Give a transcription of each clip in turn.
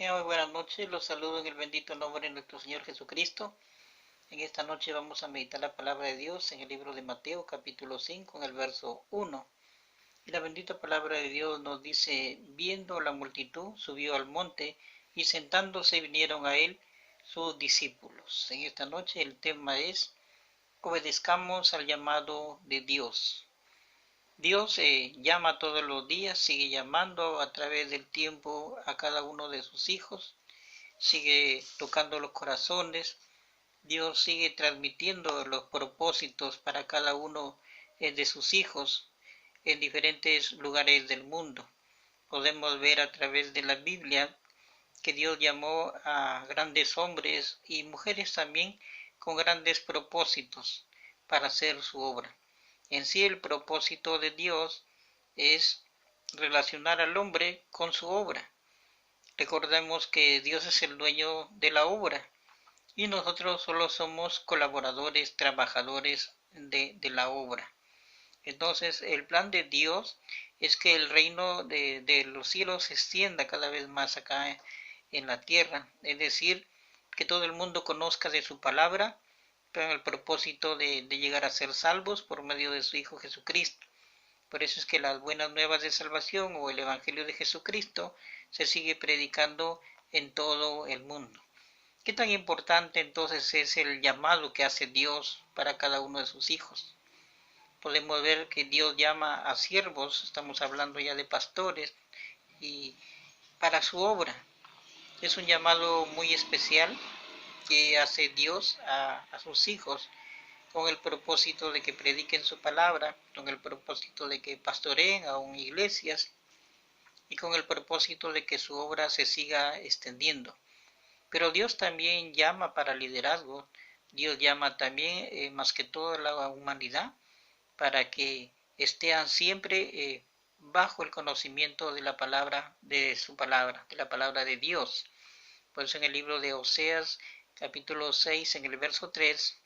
Muy buenas noches, los saludo en el bendito nombre de nuestro Señor Jesucristo. En esta noche vamos a meditar la palabra de Dios en el libro de Mateo, capítulo 5, en el verso 1. Y la bendita palabra de Dios nos dice: viendo la multitud, subió al monte, y sentándose vinieron a él sus discípulos. En esta noche el tema es: obedezcamos al llamado de Dios. Dios llama todos los días, sigue llamando a través del tiempo a cada uno de sus hijos, sigue tocando los corazones. Dios sigue transmitiendo los propósitos para cada uno de sus hijos en diferentes lugares del mundo. Podemos ver a través de la Biblia que Dios llamó a grandes hombres y mujeres también con grandes propósitos para hacer su obra. En sí, el propósito de Dios es relacionar al hombre con su obra. Recordemos que Dios es el dueño de la obra y nosotros solo somos colaboradores, trabajadores de la obra. Entonces, el plan de Dios es que el reino de los cielos se extienda cada vez más acá en la tierra, es decir, que todo el mundo conozca de su palabra, con el propósito de llegar a ser salvos por medio de su Hijo Jesucristo. Por eso es que las buenas nuevas de salvación o el Evangelio de Jesucristo se sigue predicando en todo el mundo. ¿Qué tan importante entonces es el llamado que hace Dios para cada uno de sus hijos? Podemos ver que Dios llama a siervos, estamos hablando ya de pastores, y para su obra. Es un llamado muy especial que hace Dios a sus hijos con el propósito de que prediquen su palabra, con el propósito de que pastoreen aún iglesias y con el propósito de que su obra se siga extendiendo. Pero Dios también llama para liderazgo, Dios llama también más que todo a la humanidad para que estén siempre bajo el conocimiento de la palabra, de su palabra, de la palabra de Dios. Por eso en el libro de Oseas, capítulo 6, en el verso 3,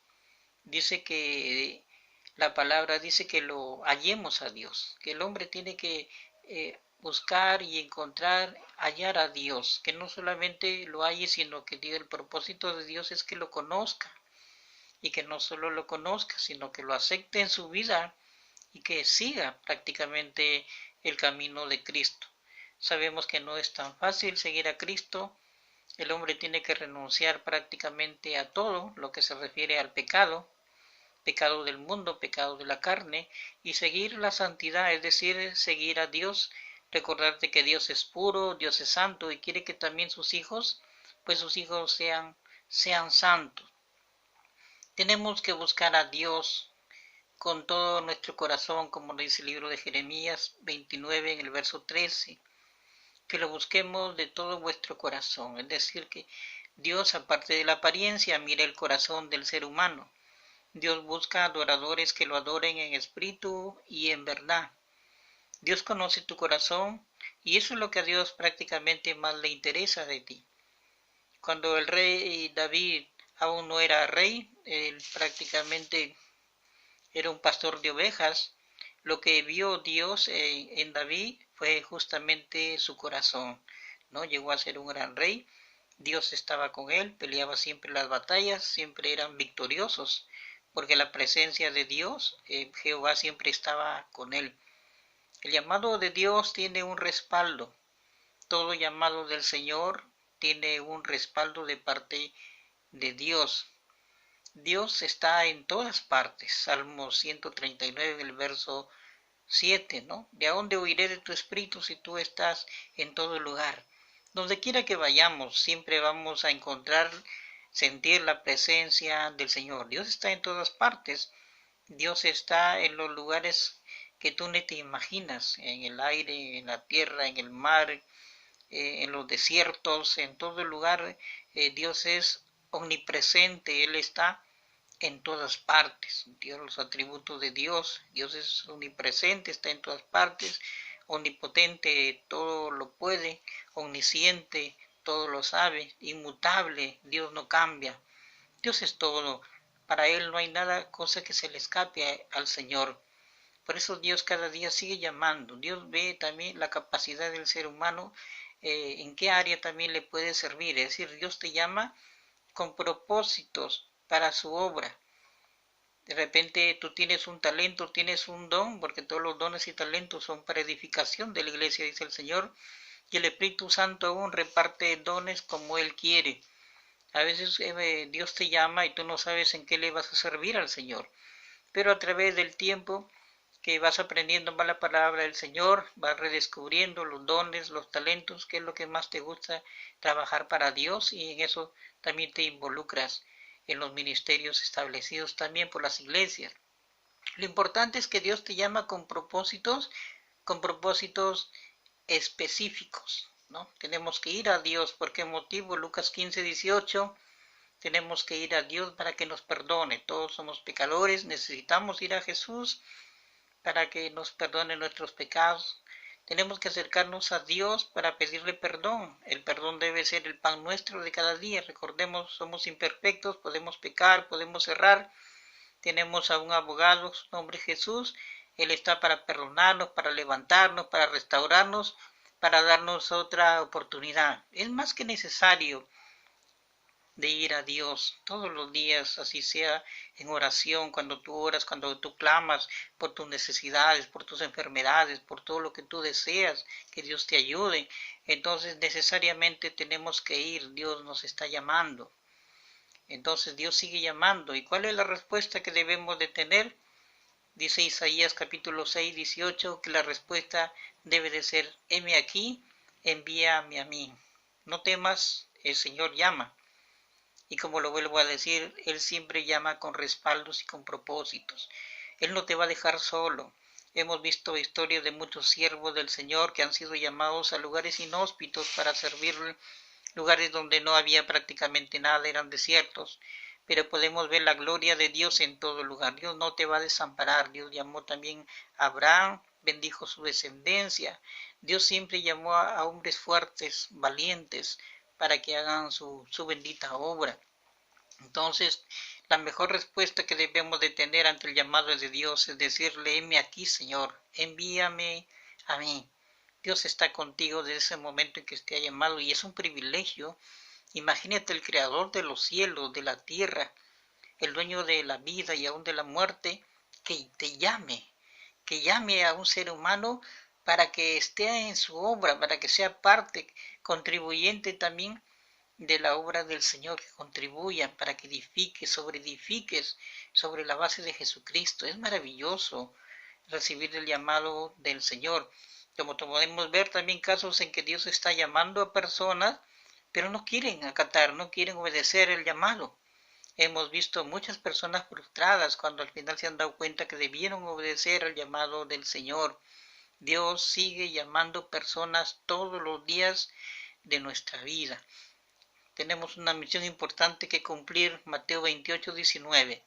dice que la palabra dice que lo hallemos a Dios, que el hombre tiene que buscar y encontrar, hallar a Dios, que no solamente lo halle, sino que el propósito de Dios es que lo conozca, y que no solo lo conozca, sino que lo acepte en su vida y que siga prácticamente el camino de Cristo. Sabemos que no es tan fácil seguir a Cristo. El hombre tiene que renunciar prácticamente a todo lo que se refiere al pecado, pecado del mundo, pecado de la carne, y seguir la santidad, es decir, seguir a Dios, recordarte que Dios es puro, Dios es santo, y quiere que también sus hijos sean santos. Tenemos que buscar a Dios con todo nuestro corazón, como dice el libro de Jeremías 29 en el verso 13, que lo busquemos de todo vuestro corazón, es decir, que Dios, aparte de la apariencia, mira el corazón del ser humano. Dios busca adoradores que lo adoren en espíritu y en verdad. Dios conoce tu corazón y eso es lo que a Dios prácticamente más le interesa de ti. Cuando el rey David aún no era rey, él prácticamente era un pastor de ovejas. Lo que vio Dios en David fue justamente su corazón. No llegó a ser un gran rey. Dios estaba con él, peleaba siempre las batallas, siempre eran victoriosos, porque la presencia de Dios, Jehová siempre estaba con él. El llamado de Dios tiene un respaldo. Todo llamado del Señor tiene un respaldo de parte de Dios. Dios está en todas partes. Salmo 139, el verso 7, ¿no? ¿De dónde oiré de tu espíritu si tú estás en todo lugar? Donde quiera que vayamos, siempre vamos a encontrar, sentir la presencia del Señor. Dios está en todas partes. Dios está en los lugares que tú no te imaginas, en el aire, en la tierra, en el mar, en los desiertos, en todo lugar. Dios es omnipresente, Él está en todas partes. Dios, los atributos de Dios, Dios es omnipresente, está en todas partes, omnipotente, todo lo puede, omnisciente, todo lo sabe, inmutable, Dios no cambia. Dios es todo, para Él no hay nada, cosa que se le escape al Señor. Por eso Dios cada día sigue llamando. Dios ve también la capacidad del ser humano en qué área también le puede servir. Es decir, Dios te llama con propósitos para su obra. De repente tú tienes un talento, tienes un don, porque todos los dones y talentos son para edificación de la iglesia, dice el Señor, y el Espíritu Santo aún reparte dones como Él quiere. A veces Dios te llama y tú no sabes en qué le vas a servir al Señor, pero a través del tiempo que vas aprendiendo más la palabra del Señor, vas redescubriendo los dones, los talentos, qué es lo que más te gusta trabajar para Dios, y en eso también te involucras en los ministerios establecidos también por las iglesias. Lo importante es que Dios te llama con propósitos específicos, ¿no? Tenemos que ir a Dios. ¿Por qué motivo? Lucas 15:18. Tenemos que ir a Dios para que nos perdone. Todos somos pecadores, necesitamos ir a Jesús para que nos perdone nuestros pecados. Tenemos que acercarnos a Dios para pedirle perdón. El perdón debe ser el pan nuestro de cada día. Recordemos, somos imperfectos, podemos pecar, podemos errar. Tenemos a un abogado, su nombre es Jesús. Él está para perdonarnos, para levantarnos, para restaurarnos, para darnos otra oportunidad. Es más que necesario de ir a Dios todos los días, así sea en oración, cuando tú oras, cuando tú clamas por tus necesidades, por tus enfermedades, por todo lo que tú deseas, que Dios te ayude. Entonces necesariamente tenemos que ir, Dios nos está llamando. Entonces Dios sigue llamando. ¿Y cuál es la respuesta que debemos de tener? Dice Isaías capítulo 6:18 que la respuesta debe de ser: heme aquí, envíame a mí. No temas, el Señor llama. Y como lo vuelvo a decir, Él siempre llama con respaldos y con propósitos. Él no te va a dejar solo. Hemos visto historias de muchos siervos del Señor que han sido llamados a lugares inhóspitos para servirle, lugares donde no había prácticamente nada, eran desiertos. Pero podemos ver la gloria de Dios en todo lugar. Dios no te va a desamparar. Dios llamó también a Abraham, bendijo su descendencia. Dios siempre llamó a hombres fuertes, valientes, para que hagan su bendita obra. Entonces, la mejor respuesta que debemos de tener ante el llamado de Dios es decirle: heme aquí, Señor, envíame a mí. Dios está contigo desde ese momento en que te ha llamado, y es un privilegio. Imagínate el creador de los cielos, de la tierra, el dueño de la vida y aún de la muerte, que que llame a un ser humano para que esté en su obra, para que sea parte, contribuyente también de la obra del Señor, que contribuya para que edifiques sobre la base de Jesucristo. Es maravilloso recibir el llamado del Señor. Como podemos ver también casos en que Dios está llamando a personas, pero no quieren acatar, no quieren obedecer el llamado. Hemos visto muchas personas frustradas cuando al final se han dado cuenta que debieron obedecer al llamado del Señor. Dios sigue llamando personas todos los días de nuestra vida. Tenemos una misión importante que cumplir, Mateo 28:19.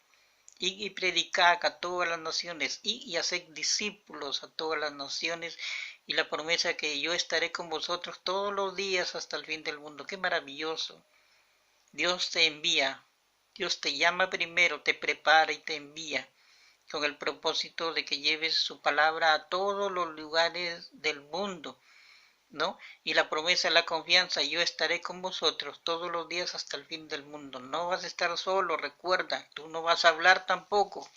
Y predicad a todas las naciones, y haced discípulos a todas las naciones, y la promesa que yo estaré con vosotros todos los días hasta el fin del mundo. ¡Qué maravilloso! Dios te envía, Dios te llama primero, te prepara y te envía, con el propósito de que lleves su palabra a todos los lugares del mundo, ¿no? Y la promesa, la confianza: yo estaré con vosotros todos los días hasta el fin del mundo. No vas a estar solo, recuerda, tú no vas a hablar tampoco.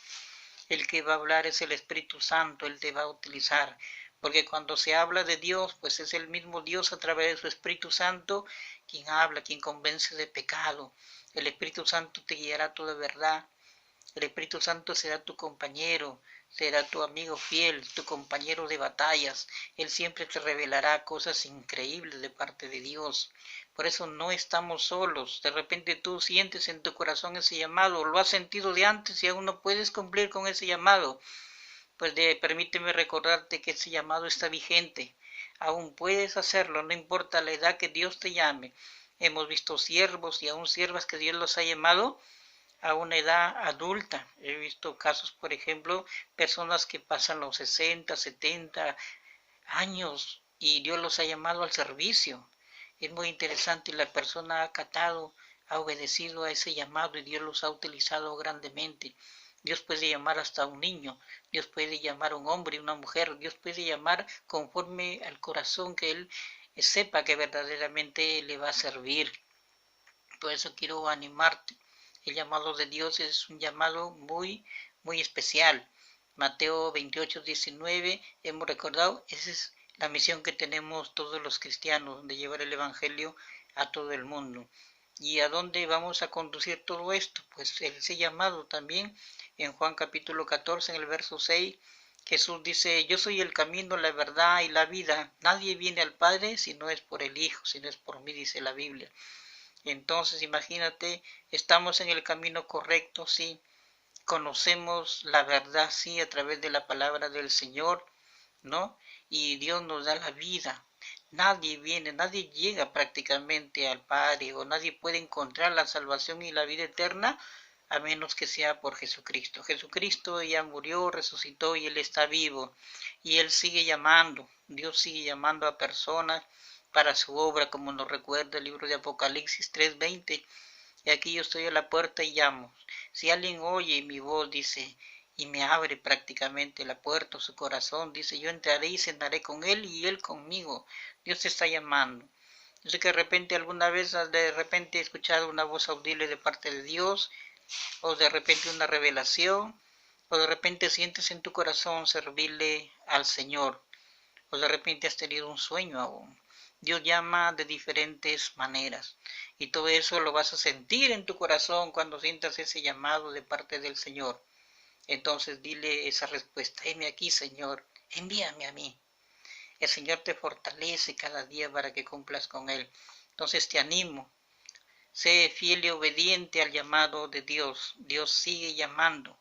El que va a hablar es el Espíritu Santo, Él te va a utilizar. Porque cuando se habla de Dios, pues es el mismo Dios a través de su Espíritu Santo quien habla, quien convence de pecado. El Espíritu Santo te guiará a toda verdad. El Espíritu Santo será tu compañero, será tu amigo fiel, tu compañero de batallas. Él siempre te revelará cosas increíbles de parte de Dios. Por eso no estamos solos. De repente tú sientes en tu corazón ese llamado, lo has sentido de antes y aún no puedes cumplir con ese llamado. Pues permíteme recordarte que ese llamado está vigente. Aún puedes hacerlo, no importa la edad que Dios te llame. Hemos visto siervos y aún siervas que Dios los ha llamado a una edad adulta. He visto casos, por ejemplo, personas que pasan los 60, 70 años y Dios los ha llamado al servicio. Es muy interesante, la persona ha acatado, ha obedecido a ese llamado y Dios los ha utilizado grandemente. Dios puede llamar hasta a un niño, Dios puede llamar a un hombre y una mujer, Dios puede llamar conforme al corazón que Él sepa que verdaderamente le va a servir. Por eso quiero animarte. El llamado de Dios es un llamado muy, muy especial. Mateo 28:19, hemos recordado, esa es la misión que tenemos todos los cristianos, de llevar el Evangelio a todo el mundo. ¿Y a dónde vamos a conducir todo esto? Pues ese llamado también en Juan capítulo 14, en el verso 6, Jesús dice, yo soy el camino, la verdad y la vida. Nadie viene al Padre si no es por el Hijo, si no es por mí, dice la Biblia. Entonces, imagínate, estamos en el camino correcto, sí, conocemos la verdad, sí, a través de la palabra del Señor, ¿no? Y Dios nos da la vida. Nadie viene, nadie llega prácticamente al Padre o nadie puede encontrar la salvación y la vida eterna a menos que sea por Jesucristo. Jesucristo ya murió, resucitó y Él está vivo. Y Él sigue llamando, Dios sigue llamando a personas para su obra, como nos recuerda el libro de Apocalipsis 3:20. Y aquí yo estoy a la puerta y llamo. Si alguien oye mi voz, dice, y me abre prácticamente la puerta, su corazón, dice, yo entraré y cenaré con él y él conmigo. Dios te está llamando. Yo sé que de repente alguna vez has de repente escuchado una voz audible de parte de Dios, o de repente una revelación, o de repente sientes en tu corazón servirle al Señor, o de repente has tenido un sueño aún. Dios llama de diferentes maneras y todo eso lo vas a sentir en tu corazón cuando sientas ese llamado de parte del Señor. Entonces dile esa respuesta, heme aquí, Señor, envíame a mí. El Señor te fortalece cada día para que cumplas con Él. Entonces te animo, sé fiel y obediente al llamado de Dios. Dios sigue llamando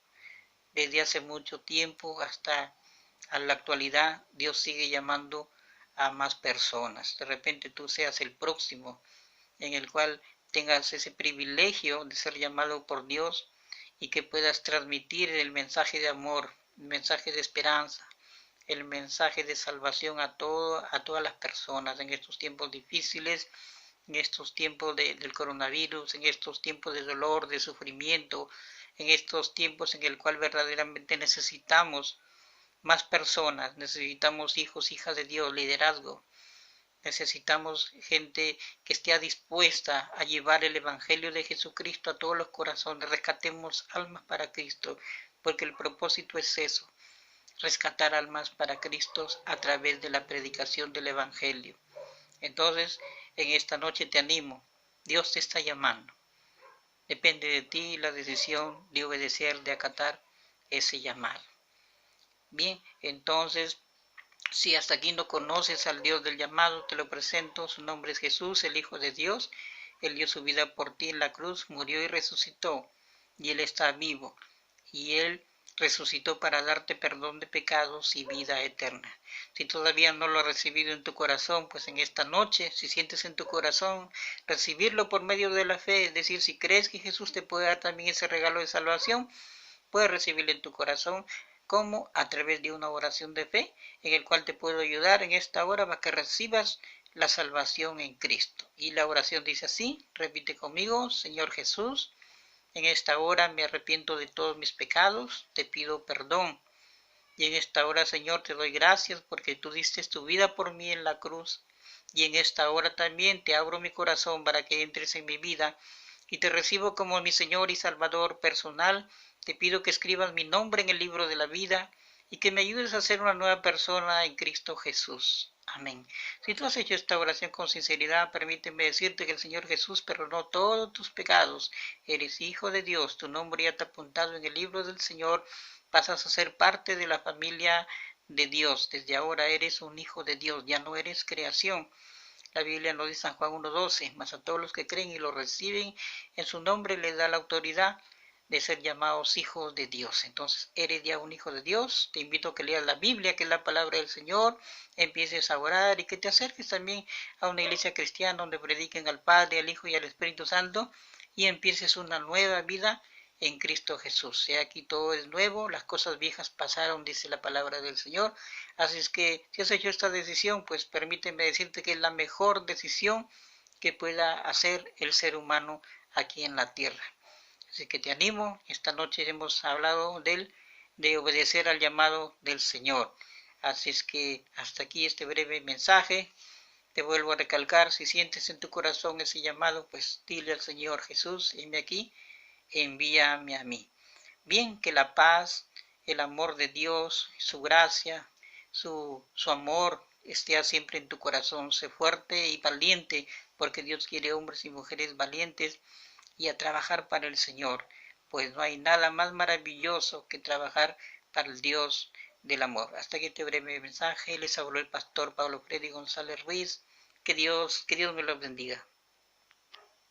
desde hace mucho tiempo hasta a la actualidad. Dios sigue llamando a más personas. De repente tú seas el próximo en el cual tengas ese privilegio de ser llamado por Dios y que puedas transmitir el mensaje de amor, el mensaje de esperanza, el mensaje de salvación a todas las personas en estos tiempos difíciles, en estos tiempos del coronavirus, en estos tiempos de dolor, de sufrimiento, en estos tiempos en el cual verdaderamente necesitamos más personas, necesitamos hijos, hijas de Dios, liderazgo. Necesitamos gente que esté dispuesta a llevar el Evangelio de Jesucristo a todos los corazones. Rescatemos almas para Cristo, porque el propósito es eso, rescatar almas para Cristo a través de la predicación del Evangelio. Entonces, en esta noche te animo, Dios te está llamando. Depende de ti la decisión de obedecer, de acatar ese llamado. Bien, entonces, si hasta aquí no conoces al Dios del llamado, te lo presento. Su nombre es Jesús, el Hijo de Dios. Él dio su vida por ti en la cruz, murió y resucitó. Y Él está vivo. Y Él resucitó para darte perdón de pecados y vida eterna. Si todavía no lo has recibido en tu corazón, pues en esta noche, si sientes en tu corazón recibirlo por medio de la fe, es decir, si crees que Jesús te puede dar también ese regalo de salvación, puedes recibirlo en tu corazón como a través de una oración de fe, en el cual te puedo ayudar en esta hora para que recibas la salvación en Cristo. Y la oración dice así, repite conmigo, Señor Jesús, en esta hora me arrepiento de todos mis pecados, te pido perdón. Y en esta hora, Señor, te doy gracias porque tú diste tu vida por mí en la cruz. Y en esta hora también te abro mi corazón para que entres en mi vida y te recibo como mi Señor y Salvador personal. Te pido que escribas mi nombre en el libro de la vida y que me ayudes a ser una nueva persona en Cristo Jesús. Amén. Si tú has hecho esta oración con sinceridad, permíteme decirte que el Señor Jesús perdonó todos tus pecados. Eres hijo de Dios, tu nombre ya está apuntado en el libro del Señor. Pasas a ser parte de la familia de Dios. Desde ahora eres un hijo de Dios, ya no eres creación. La Biblia nos dice en Juan 1:12, mas a todos los que creen y lo reciben en su nombre les da la autoridad de ser llamados hijos de Dios. Entonces, eres ya un hijo de Dios. Te invito a que leas la Biblia, que es la palabra del Señor, empieces a orar y que te acerques también a una iglesia cristiana donde prediquen al Padre, al Hijo y al Espíritu Santo y empieces una nueva vida en Cristo Jesús. Sea aquí todo es nuevo, las cosas viejas pasaron, dice la palabra del Señor. Así es que si has hecho esta decisión, pues permíteme decirte que es la mejor decisión que pueda hacer el ser humano aquí en la tierra. Así que te animo, esta noche hemos hablado de obedecer al llamado del Señor. Así es que hasta aquí este breve mensaje. Te vuelvo a recalcar, si sientes en tu corazón ese llamado, pues dile al Señor Jesús, heme aquí, envíame a mí. Bien, que la paz, el amor de Dios, su gracia, su amor esté siempre en tu corazón. Sé fuerte y valiente, porque Dios quiere hombres y mujeres valientes y a trabajar para el Señor, pues no hay nada más maravilloso que trabajar para el Dios del amor. Hasta aquí este breve mensaje. Les habló el pastor Pablo Freddy González Ruiz. Que Dios me los bendiga.